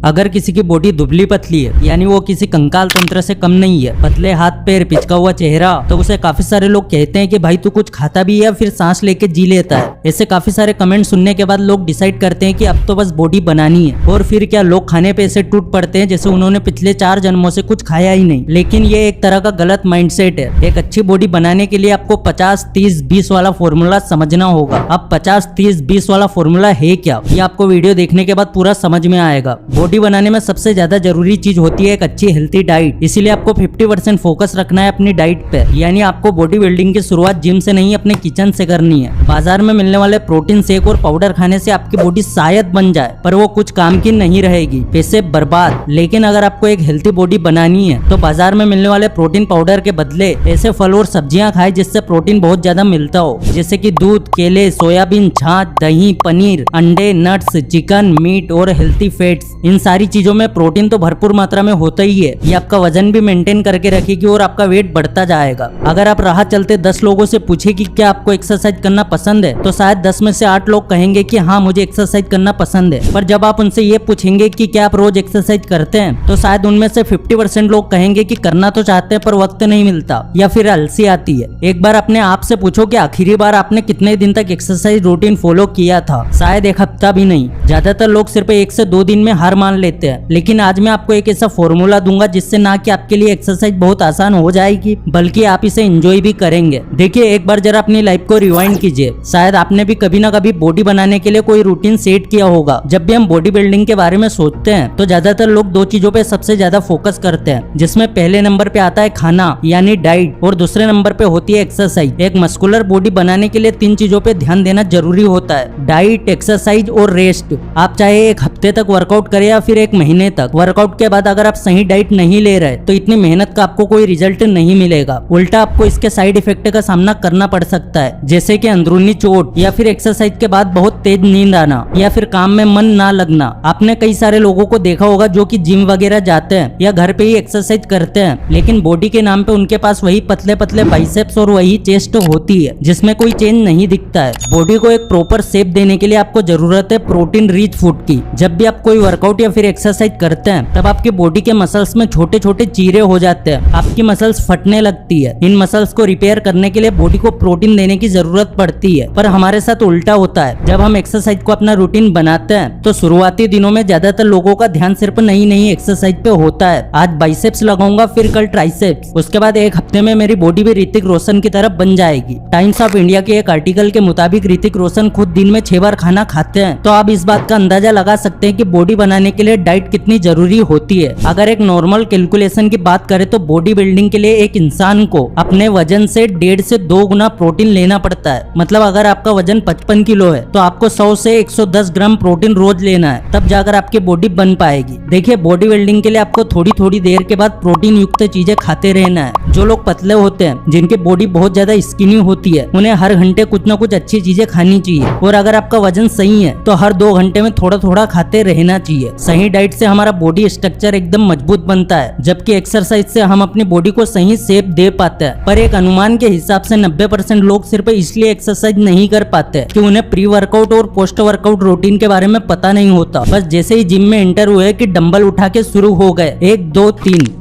अगर किसी की बॉडी दुबली पतली है यानी वो किसी कंकाल तंत्र से कम नहीं है, पतले हाथ पैर पिचका हुआ चेहरा, तो उसे काफी सारे लोग कहते हैं कि भाई तू कुछ खाता भी है या फिर सांस लेके जी लेता है। ऐसे काफी सारे कमेंट सुनने के बाद लोग डिसाइड करते हैं कि अब तो बस बॉडी बनानी है। और फिर क्या लोग खाने पे ऐसे टूट पड़ते हैं जैसे उन्होंने पिछले 4 जन्मों से कुछ खाया ही नहीं। लेकिन ये एक तरह का गलत माइंडसेट है। एक अच्छी बॉडी बनाने के लिए आपको 50-30-20 वाला फॉर्मूला समझना होगा। अब 50-30-20 वाला फॉर्मूला है क्या, ये आपको वीडियो देखने के बाद पूरा समझ में आएगा। बॉडी बनाने में सबसे ज्यादा जरूरी चीज होती है एक अच्छी हेल्थी डाइट। इसीलिए आपको 50% फोकस रखना है अपनी डाइट पे। यानी आपको बॉडी बिल्डिंग की शुरुआत जिम से नहीं अपने किचन से करनी है। बाजार में मिलने वाले प्रोटीन शेक और पाउडर खाने से आपकी बॉडी शायद बन जाए, पर वो कुछ काम की नहीं रहेगी, पैसे बर्बाद। लेकिन अगर आपको एक हेल्थी बॉडी बनानी है तो बाजार में मिलने वाले प्रोटीन पाउडर के बदले ऐसे फल और सब्जियां खाएं जिससे प्रोटीन बहुत ज्यादा मिलता हो, जैसे कि दूध, केले, सोयाबीन, छाछ, दही, पनीर, अंडे, नट्स, चिकन, मीट और हेल्थी फैट्स। इन सारी चीजों में प्रोटीन तो भरपूर मात्रा में होता ही है। ये आपका वजन भी मेंटेन करके रखेगी और आपका वेट बढ़ता जाएगा। अगर आप राह चलते 10 लोगों से पूछे कि क्या आपको एक्सरसाइज करना पसंद है, तो शायद 10 में से 8 लोग कहेंगे कि हाँ मुझे एक्सरसाइज करना पसंद है। पर जब आप उनसे ये पूछेंगे कि क्या आप रोज एक्सरसाइज करते हैं, तो शायद उनमें से 50% लोग कहेंगे कि करना तो चाहते हैं पर वक्त नहीं मिलता या फिर अलसी आती है। एक बार अपने आप से पूछो कि आखिरी बार आपने कितने दिन तक एक्सरसाइज रूटीन फॉलो किया था। शायद एक हफ्ता भी नहीं। ज्यादातर लोग सिर्फ 1 से 2 दिन में हार मान लेते हैं। लेकिन आज मैं आपको एक ऐसा फॉर्मूला दूंगा जिससे ना कि आपके लिए एक्सरसाइज बहुत आसान हो जाएगी, बल्कि आप इसे एंजॉय भी करेंगे। देखिए, एक बार जरा अपनी लाइफ को रिवाइंड कीजिए। शायद आपने भी कभी ना कभी बॉडी बनाने के लिए कोई रूटीन सेट किया होगा। जब भी हम बॉडी बिल्डिंग के बारे में सोचते हैं तो ज्यादातर लोग 2 चीजों पे सबसे ज्यादा फोकस करते हैं, जिसमें पहले नंबर पे आता है खाना यानी डाइट, और दूसरे नंबर पे होती है एक्सरसाइज। एक मस्कुलर बॉडी बनाने के लिए 3 चीजों पे ध्यान देना जरूरी होता है: डाइट, एक्सरसाइज और रेस्ट। आप चाहे 1 हफ्ते तक वर्कआउट करें या फिर 1 महीने तक। वर्कआउट के बाद अगर आप सही डाइट नहीं ले रहे तो इतनी मेहनत का आपको कोई रिजल्ट नहीं मिलेगा। उल्टा आपको इसके साइड इफेक्ट का सामना करना पड़ सकता है, जैसे कि अंदरूनी चोट या फिर एक्सरसाइज के बाद बहुत तेज नींद आना या फिर काम में मन ना लगना। आपने कई सारे लोगों को देखा होगा जो कि जिम वगैरह जाते हैं या घर पे ही एक्सरसाइज करते हैं, लेकिन बॉडी के नाम पे उनके पास वही पतले पतले बाइसेप्स और वही चेस्ट होती है जिसमें कोई चेंज नहीं दिखता है। बॉडी को एक प्रॉपर शेप देने के लिए आपको जरूरत है प्रोटीन रिच फूड की। जब भी आप कोई वर्कआउट या फिर एक्सरसाइज करते हैं तब आपकी बॉडी के मसल्स में छोटे छोटे चीरे हो जाते हैं, आपकी मसल्स फटने लगती है। इन मसल्स को रिपेयर करने के लिए बॉडी को प्रोटीन देने की जरूरत पड़ती है। पर हमारे साथ उल्टा होता है। जब हम एक्सरसाइज को अपना रूटीन बनाते हैं तो शुरुआती दिनों में ज्यादातर लोगों का ध्यान सिर्फ नई नई एक्सरसाइज पे होता है। आज बाइसेप्स लगाऊंगा, फिर कल ट्राइसेप्स, उसके बाद 1 हफ्ते में मेरी बॉडी भी ऋतिक रोशन की तरफ बन जाएगी। टाइम्स ऑफ इंडिया के एक आर्टिकल के मुताबिक ऋतिक रोशन खुद दिन में 6 बार खाना खाते हैं। तो आप इस बात का अंदाजा लगा सकते हैं कि बॉडी बनाने के लिए डाइट कितनी जरूरी होती है। अगर एक नॉर्मल कैलकुलेशन की बात करें तो बॉडी बिल्डिंग के लिए एक इंसान को अपने वजन से 1.5 से 2 गुना प्रोटीन लेना पड़ता है। मतलब अगर आपका वजन 55 किलो है तो आपको 100 से 110 ग्राम प्रोटीन रोज लेना है, तब जाकर आपकी बॉडी बन पाएगी। देखिए, बॉडी बिल्डिंग के लिए आपको थोड़ी थोड़ी देर के बाद प्रोटीन युक्त चीजें खाते रहना है। जो लोग पतले होते हैं, जिनकी बॉडी बहुत ज्यादा स्किनी होती है, उन्हें हर घंटे कुछ ना कुछ अच्छी चीजें खानी चाहिए। और अगर आपका वजन सही है तो हर 2 घंटे में थोड़ा थोड़ा खाते रहना चाहिए। सही डाइट से हमारा बॉडी स्ट्रक्चर एकदम मजबूत बनता है, जबकि एक्सरसाइज से हम अपनी बॉडी को सही शेप दे पाते हैं। पर एक अनुमान के हिसाब से 90% लोग सिर्फ इसलिए एक्सरसाइज नहीं कर पाते कि उन्हें प्री वर्कआउट और पोस्ट वर्कआउट रूटीन के बारे में पता नहीं होता। बस जैसे ही जिम में एंटर हुए कि डंबल उठा के शुरू हो गए, 1 2 3।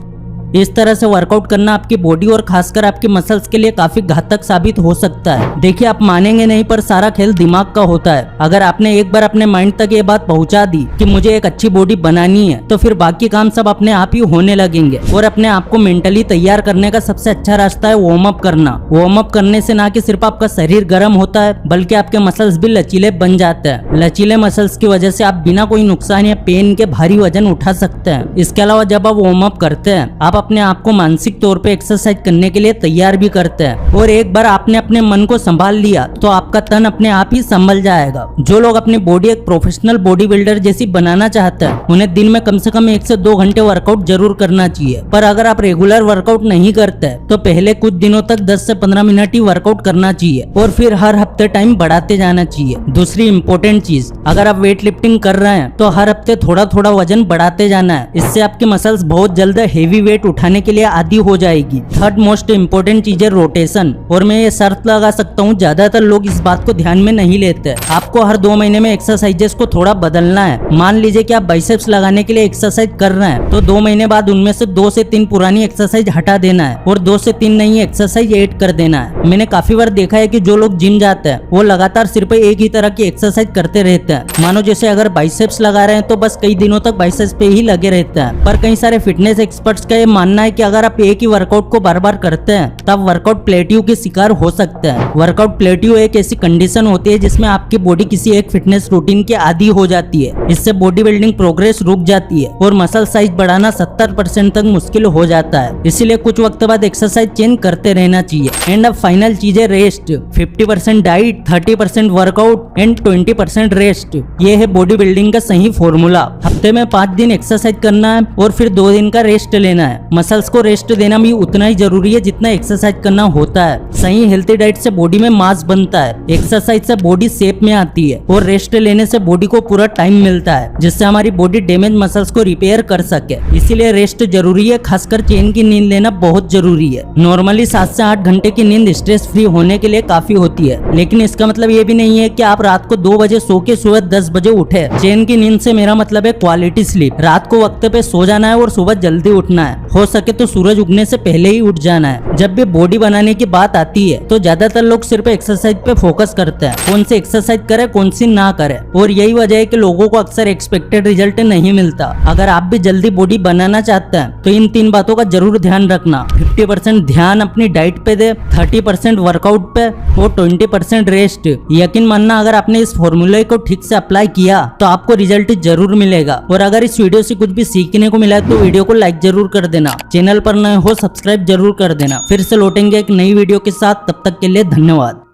इस तरह से वर्कआउट करना आपकी बॉडी और खासकर आपकी मसल्स के लिए काफी घातक साबित हो सकता है। देखिए, आप मानेंगे नहीं पर सारा खेल दिमाग का होता है। अगर आपने एक बार अपने माइंड तक ये बात पहुंचा दी कि मुझे एक अच्छी बॉडी बनानी है, तो फिर बाकी काम सब अपने आप ही होने लगेंगे। और अपने आप को मेंटली तैयार करने का सबसे अच्छा रास्ता है वार्म अप करना। वार्म अप करने से ना कि सिर्फ आपका शरीर गर्म होता है, बल्कि आपके मसल्स भी लचीले बन जाते हैं। लचीले मसल्स की वजह से आप बिना कोई नुकसान या पेन के भारी वजन उठा सकते हैं। इसके अलावा जब आप वार्म अप करते हैं, आप अपने आप को मानसिक तौर पे एक्सरसाइज करने के लिए तैयार भी करते हैं। और एक बार आपने अपने मन को संभाल लिया तो आपका तन अपने आप ही संभल जाएगा। जो लोग अपनी बॉडी एक प्रोफेशनल बॉडी बिल्डर जैसी बनाना चाहते हैं, उन्हें दिन में कम से कम 1 से 2 घंटे वर्कआउट जरूर करना चाहिए। पर अगर आप रेगुलर वर्कआउट नहीं करते तो पहले कुछ दिनों तक 10 से 15 मिनट ही वर्कआउट करना चाहिए और फिर हर हफ्ते टाइम बढ़ाते जाना चाहिए। दूसरी इंपॉर्टेंट चीज, अगर आप वेट लिफ्टिंग कर रहे हैं तो हर हफ्ते थोड़ा थोड़ा वजन बढ़ाते जाना है। इससे आपके मसल्स बहुत जल्द हेवी वेट वेट उठाने के लिए आदी हो जाएगी। थर्ड मोस्ट इम्पोर्टेंट चीज है रोटेशन, और मैं ये शर्त लगा सकता हूँ ज्यादातर लोग इस बात को ध्यान में नहीं लेते। आपको हर 2 महीने में एक्सरसाइजेस को थोड़ा बदलना है। मान लीजिए कि आप बाइसेप्स लगाने के लिए एक्सरसाइज कर रहे हैं, तो 2 महीने बाद उनमें से 2 से 3 पुरानी एक्सरसाइज हटा देना है और 2 से 3 नई एक्सरसाइज ऐड कर देना है। मैंने काफी बार देखा है कि जो लोग जिम जाते हैं वो लगातार सिर्फ एक ही तरह की एक्सरसाइज करते रहते हैं। मानो जैसे अगर बाइसेप्स लगा रहे हैं तो बस कई दिनों तक बाइसेप्स पे ही लगे रहते हैं। पर कई सारे फिटनेस एक्सपर्ट्स का ये मानना है कि अगर आप एक ही वर्कआउट को बार बार करते हैं तब वर्कआउट प्लेट्यू के शिकार हो सकते हैं। वर्कआउट प्लेट्यू एक ऐसी कंडीशन होती है जिसमें आपकी बॉडी किसी एक फिटनेस रूटीन के आदी हो जाती है। इससे बॉडी बिल्डिंग प्रोग्रेस रुक जाती है और मसल साइज बढ़ाना 70% तक मुश्किल हो जाता है। इसीलिए कुछ वक्त बाद एक्सरसाइज चेंज करते रहना चाहिए। एंड अब फाइनल चीज है rest. 50% diet, 30% workout and 20% rest. ये है बॉडी बिल्डिंग का सही फॉर्मूला। हफ्ते में 5 दिन एक्सरसाइज करना है और फिर 2 दिन का रेस्ट लेना है। मसल्स को रेस्ट देना भी उतना ही जरूरी है जितना एक्सरसाइज करना होता है। सही हेल्थी डाइट से बॉडी में मास बनता है, एक्सरसाइज से बॉडी शेप में आती है और रेस्ट लेने से बॉडी को पूरा टाइम मिलता है जिससे हमारी बॉडी डैमेज मसल्स को रिपेयर कर सके। इसीलिए रेस्ट जरूरी है, खासकर चैन की नींद लेना बहुत जरूरी है। नॉर्मली 7 से 8 घंटे की नींद स्ट्रेस फ्री होने के लिए काफी होती है, लेकिन इसका मतलब ये भी नहीं है कि आप रात को 2 बजे सो के सुबह 10 बजे उठे। चैन की नींद से मेरा मतलब है क्वालिटी स्लीप। रात को वक्त पे सो जाना है और सुबह जल्दी उठना है। हो सके तो सूरज उगने से पहले ही उठ जाना है। जब भी बॉडी बनाने की बात आती है तो ज्यादातर लोग सिर्फ एक्सरसाइज पे फोकस करते हैं, कौन सी एक्सरसाइज करे कौन सी ना करे, और यही वजह है कि लोगों को अक्सर एक्सपेक्टेड रिजल्ट नहीं मिलता। अगर आप भी जल्दी बॉडी बनाना चाहते हैं तो इन 3 बातों का जरूर ध्यान रखना। 50% ध्यान अपनी डाइट पे दे, 30% वर्कआउट पे और 20% रेस्ट। यकीन मानना अगर आपने इस फॉर्मूले को ठीक से अप्लाई किया तो आपको रिजल्ट जरूर मिलेगा। और अगर इस वीडियो से कुछ भी सीखने को मिला तो वीडियो को लाइक जरूर कर देना। चैनल पर नए हो सब्सक्राइब जरूर कर देना। फिर से लौटेंगे एक नई वीडियो के साथ, तब तक के लिए धन्यवाद।